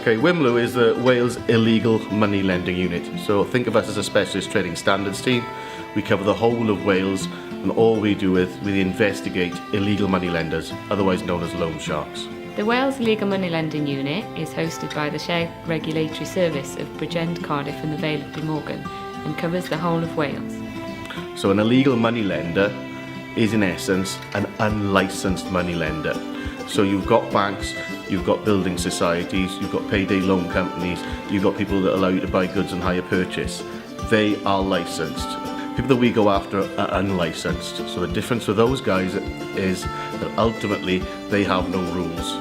Okay, WIMLU is the Wales Illegal Money Lending Unit. So think of us as a specialist trading standards team. We cover the whole of Wales, and all we do is we investigate illegal money lenders, otherwise known as loan sharks. The Wales Illegal Money Lending Unit is hosted by the Shared Regulatory Service of Bridgend, Cardiff and the Vale of Glamorgan and covers the whole of Wales. So an illegal money lender is in essence an unlicensed money lender. So you've got banks, you've got building societies, you've got payday loan companies, you've got people that allow you to buy goods on hire purchase. They are licensed. People that we go after are unlicensed. So the difference with those guys is that ultimately they have no rules.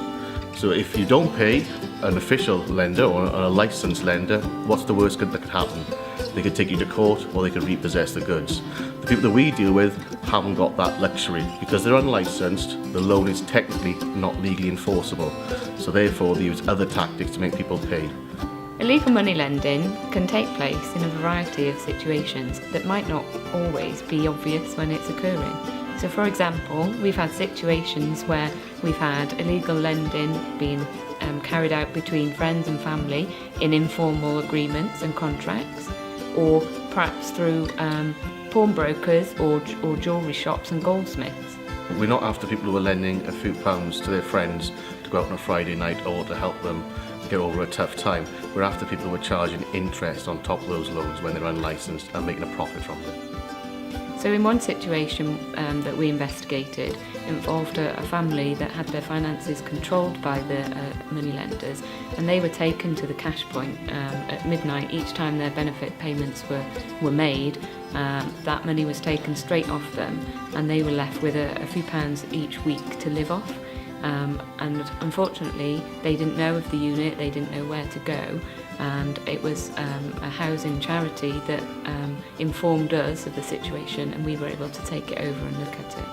So if you don't pay an official lender or a licensed lender, what's the worst that could happen? They could take you to court or they could repossess the goods. The people that we deal with haven't got that luxury. Because they're unlicensed, the loan is technically not legally enforceable. So therefore they use other tactics to make people pay. Illegal money lending can take place in a variety of situations that might not always be obvious when it's occurring. So for example, we've had situations where we've had illegal lending being carried out between friends and family in informal agreements and contracts, or perhaps through pawnbrokers or jewellery shops and goldsmiths. We're not after people who are lending a few pounds to their friends to go out on a Friday night or to help them get over a tough time. We're after people who are charging interest on top of those loans when they're unlicensed and making a profit from them. So in one situation that we investigated involved a family that had their finances controlled by the money lenders, and they were taken to the cash point at midnight each time their benefit payments were made. That money was taken straight off them and they were left with a few pounds each week to live off. And unfortunately they didn't know of the unit, they didn't know where to go, and it was a housing charity that informed us of the situation, and we were able to take it over and look at it.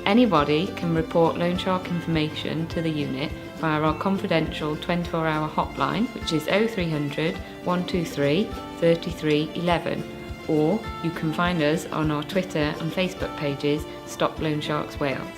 Anybody can report loan shark information to the unit via our confidential 24-hour hotline, which is 0300 123 33 11. Or you can find us on our Twitter and Facebook pages, Stop Loan Sharks Wales.